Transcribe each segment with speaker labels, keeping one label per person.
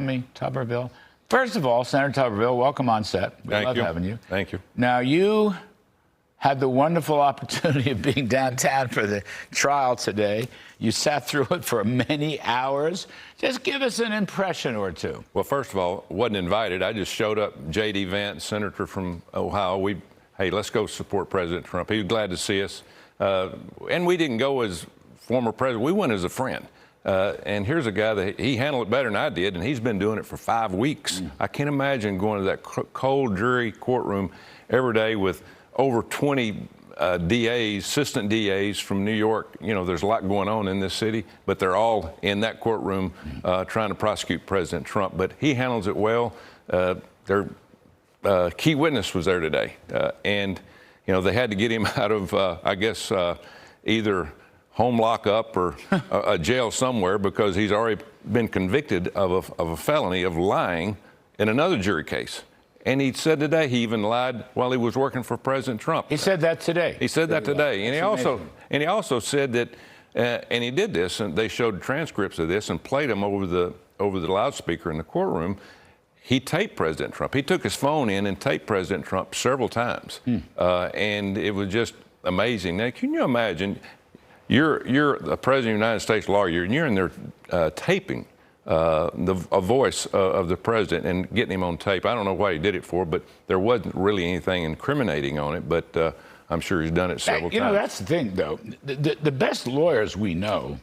Speaker 1: me, Tuberville. First of all, Senator Tuberville, welcome on set. We love having you.
Speaker 2: Thank you.
Speaker 1: Now, you had the wonderful opportunity of being downtown for the trial today. You sat through it for many hours. Just give us an impression or two.
Speaker 2: Well, first of all, wasn't invited. I just showed up. J.D. Vance, senator from Ohio. Hey, let's go support President Trump. He was glad to see us. And we didn't go as former president. We went as a friend. And here's a guy that he handled it better than I did, and he's been doing it for 5 weeks. I can't imagine going to that cold jury courtroom every day with over 20 DAs, assistant DAs from New York. You know, there's a lot going on in this city, but they're all in that courtroom trying to prosecute President Trump. But he handles it well. Their key witness was there today, and you know they had to get him out of, I guess, either home lockup or a jail somewhere, because he's already been convicted of a felony of lying in another jury case. And he said today he even lied while he was working for President Trump.
Speaker 1: He said that today.
Speaker 2: He said that today. And he also said that, and he did this, and they showed transcripts of this and played them over the loudspeaker in the courtroom. He taped President Trump. He took his phone in and taped President Trump several times. And it was just amazing. Now, can you imagine, you're the president of the United States lawyer, and you're in there taping a voice of the president and getting him on tape. I don't know why he did it for, but there wasn't really anything incriminating on it, but I'm sure he's done it several times.
Speaker 1: You know, that's the thing, though. The best lawyers we know,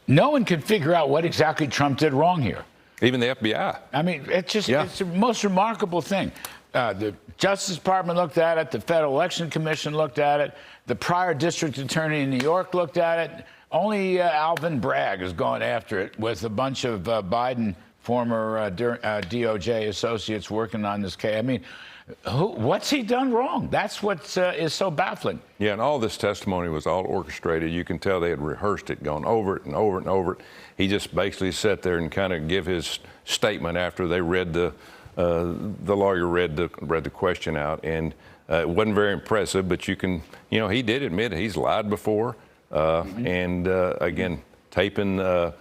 Speaker 1: no one can figure out what exactly Trump did wrong here.
Speaker 2: Even the FBI.
Speaker 1: I mean, it's the most remarkable thing. The Justice Department looked at it. The Federal Election Commission looked at it. The prior district attorney in New York looked at it. Only Alvin Bragg is going after it with a bunch of Biden former DOJ associates working on this case. I mean, what's he done wrong? That's what is so baffling.
Speaker 2: Yeah, and all this testimony was all orchestrated. You can tell they had rehearsed it, gone over it and over it and over it. He just basically sat there and kind of give his statement after they read the lawyer read the question out, and it wasn't very impressive. But you know, he did admit he's lied before. And again, taping the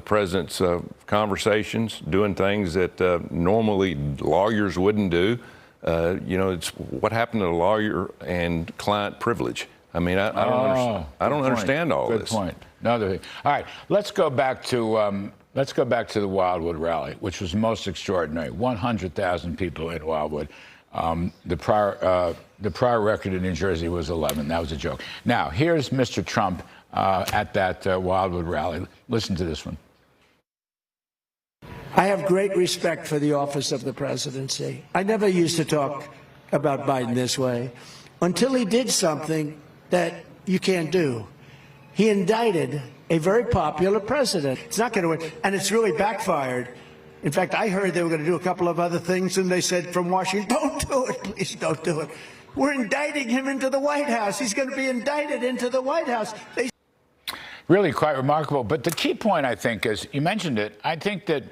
Speaker 2: president's conversations, doing things that normally lawyers wouldn't do. You know, it's what happened to the lawyer and client privilege. I mean, I don't understand all this.
Speaker 1: Good point. Another thing. All right, let's go back to the Wildwood rally, which was most extraordinary. 100,000 people in Wildwood. The prior record in New Jersey was 11. That was a joke. Now, here's Mr. Trump at that Wildwood rally. Listen to this one.
Speaker 3: I have great respect for the office of the presidency. I never used to talk about Biden this way until he did something that you can't do. He indicted a very popular president. It's not going to win, and it's really backfired. In fact, I heard they were going to do a couple of other things, and they said from Washington, don't do it, please don't do it. We're indicting him into the White House. He's going to be indicted into the White House.
Speaker 1: Really quite remarkable. But the key point, I think, is, you mentioned it, I think that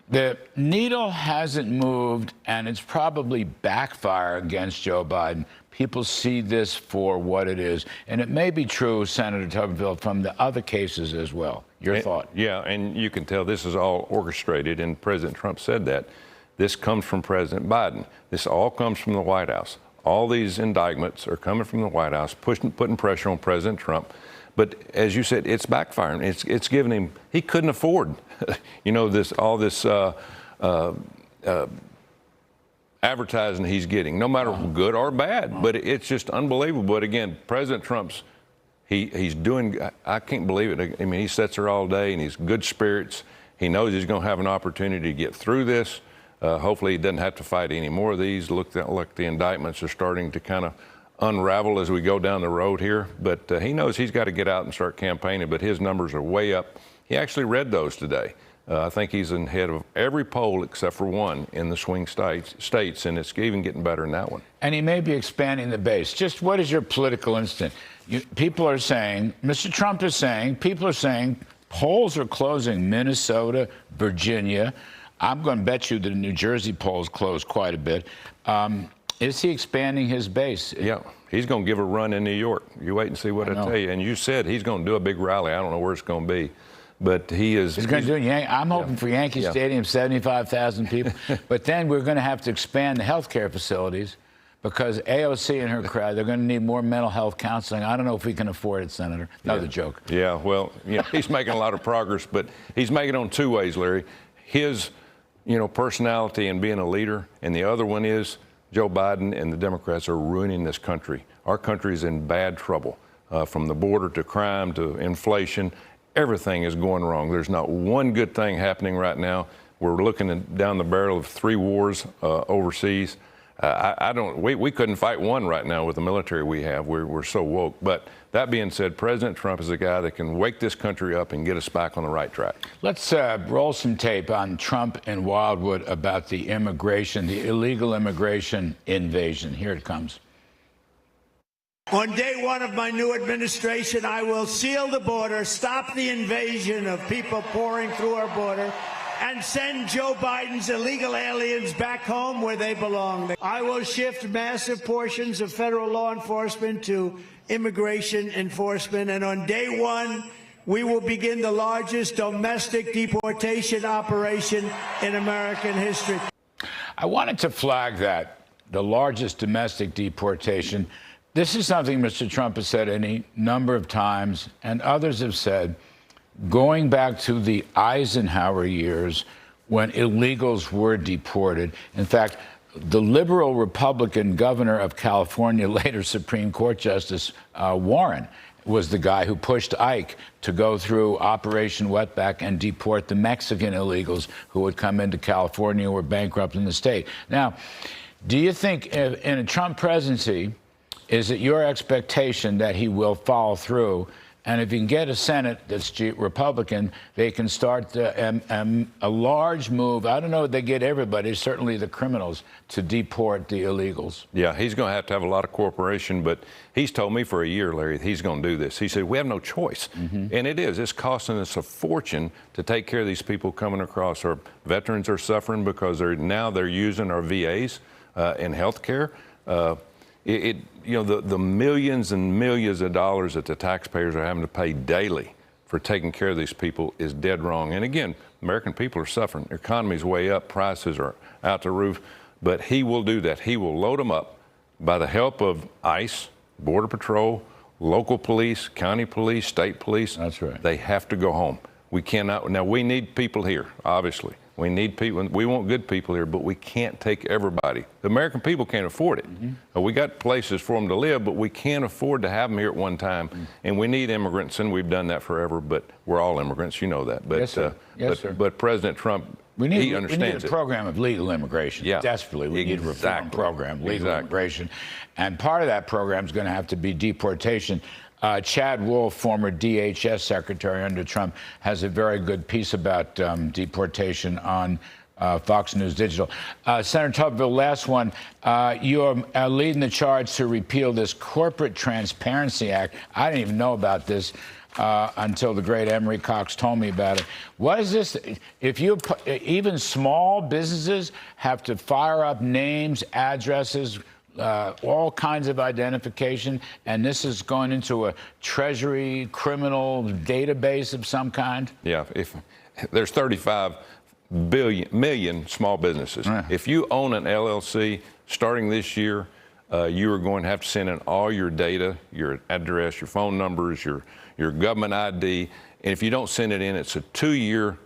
Speaker 1: the needle hasn't moved, and it's probably backfire against Joe Biden. People see this for what it is. And it may be true, Senator Tuberville, from the other cases as well. Your thought?
Speaker 2: Yeah, and you can tell this is all orchestrated, and President Trump said that. This comes from President Biden. This all comes from the White House. All these indictments are coming from the White House, putting pressure on President Trump. But as you said, it's backfiring. It's giving him, he couldn't afford, you know, all this advertising he's getting, no matter good or bad. But it's just unbelievable. But again, President Trump's, he's doing, I can't believe it. I mean, he sits there all day and he's good spirits. He knows he's going to have an opportunity to get through this. Hopefully he doesn't have to fight any more of these. Look, the indictments are starting to kind of unravel as we go down the road here. But he knows he's got to get out and start campaigning, but his numbers are way up. He actually read those today. I think he's in head of every poll except for one in the swing states, and it's even getting better in that one.
Speaker 1: And he may be expanding the base. Just what is your political instinct? People are saying, Mr. Trump is saying, people are saying, polls are closing Minnesota, Virginia. I'm going to bet you that the New Jersey polls closed quite a bit. Is he expanding his base?
Speaker 2: Yeah, he's going to give a run in New York. You wait and see what I tell you. And you said he's going to do a big rally. I don't know where it's going to be. but he's
Speaker 1: going to do it. I'm hoping for Yankee Stadium, 75,000 people. But then we're going to have to expand the healthcare facilities because AOC and her crowd, they're going to need more mental health counseling. I don't know if we can afford it, Senator. Another joke.
Speaker 2: Yeah, well, he's making a lot of progress, but he's making it on two ways, Larry. His, personality and being a leader, and the other one is Joe Biden and the Democrats are ruining this country. Our country is in bad trouble, from the border to crime to inflation. Everything is going wrong. There's not one good thing happening right now. We're looking down the barrel of 3 wars overseas. We couldn't fight one right now with the military we have. We're so woke. But that being said, President Trump is a guy that can wake this country up and get us back on the right track.
Speaker 1: Let's roll some tape on Trump and Wildwood about the immigration, the illegal immigration invasion. Here it comes.
Speaker 3: On day one of my new administration, I will seal the border, stop the invasion of people pouring through our border, and send Joe Biden's illegal aliens back home where they belong. I will shift massive portions of federal law enforcement to immigration enforcement, and on day one, we will begin the largest domestic deportation operation in American history.
Speaker 1: I wanted to flag that, the largest domestic deportation. This is something Mr. Trump has said any number of times, and others have said, going back to the Eisenhower years when illegals were deported. In fact, the liberal Republican governor of California, later Supreme Court Justice Warren, was the guy who pushed Ike to go through Operation Wetback and deport the Mexican illegals who would come into California or were bankrupt in the state. Now, do you think in a Trump presidency, is it your expectation that he will follow through? And if you can get a Senate that's Republican, they can start a large move. I don't know if they get everybody, certainly the criminals, to deport the illegals.
Speaker 2: Yeah, he's going to have a lot of cooperation, but he's told me for a year, Larry, he's going to do this. He said, we have no choice. And it is. It's costing us a fortune to take care of these people coming across. Our veterans are suffering because they're using our VAs in health care. The millions and millions of dollars that the taxpayers are having to pay daily for taking care of these people is dead wrong. And again, American people are suffering. The economy's way up, prices are out the roof, but he will do that. He will load them up by the help of ICE, Border Patrol, local police, county police, state police.
Speaker 1: That's right.
Speaker 2: They have to go home. We cannot. Now, we need people here, obviously. We need people. We want good people here, but we can't take everybody. The American people can't afford it. We got places for them to live, but we can't afford to have them here at one time. And we need immigrants, and we've done that forever. But we're all immigrants, you know that. But
Speaker 1: yes, sir. Yes, sir.
Speaker 2: But President Trump, he understands
Speaker 1: we need a program of legal immigration.
Speaker 2: Yeah,
Speaker 1: desperately, we need a reform program, legal immigration, and part of that program is going to have to be deportation. Chad Wolf, former DHS secretary under Trump, has a very good piece about deportation on Fox News Digital. Senator Tuberville, last one. You're leading the charge to repeal this Corporate Transparency Act. I didn't even know about this until the great Emery Cox told me about it. What is this? If even small businesses have to fire up names, addresses, all kinds of identification, and this is going into a Treasury criminal database of some kind?
Speaker 2: Yeah, if there's 35 million small businesses. If you own an LLC, starting this year, you are going to have to send in all your data, your address, your phone numbers, your government ID, and if you don't send it in, it's a 2-year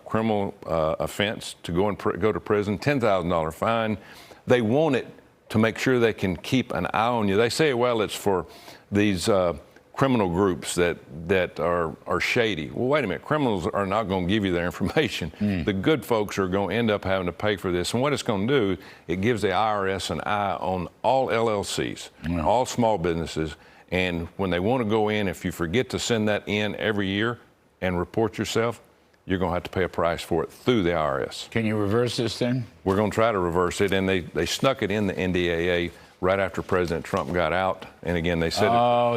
Speaker 2: criminal offense to go to prison, $10,000 fine. They want it to make sure they can keep an eye on you. They say, well, it's for these criminal groups that are shady. Well, wait a minute. Criminals are not going to give you their information. The good folks are going to end up having to pay for this. And what it's going to do, it gives the IRS an eye on all LLCs, all small businesses. And when they want to go in, if you forget to send that in every year and report yourself, you're going to have to pay a price for it through the IRS.
Speaker 1: Can you reverse this thing?
Speaker 2: We're going to try to reverse it, and they snuck it in the NDAA right after President Trump got out. And again, they said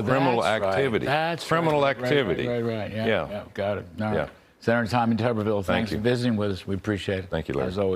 Speaker 2: criminal activity.
Speaker 1: That's
Speaker 2: criminal
Speaker 1: right.
Speaker 2: activity.
Speaker 1: Right. Yeah. Got it. All right.
Speaker 2: Yeah.
Speaker 1: Senator Tommy Tuberville, thanks
Speaker 2: you.
Speaker 1: for visiting with us. We appreciate it.
Speaker 2: Thank you, Larry.
Speaker 1: As always.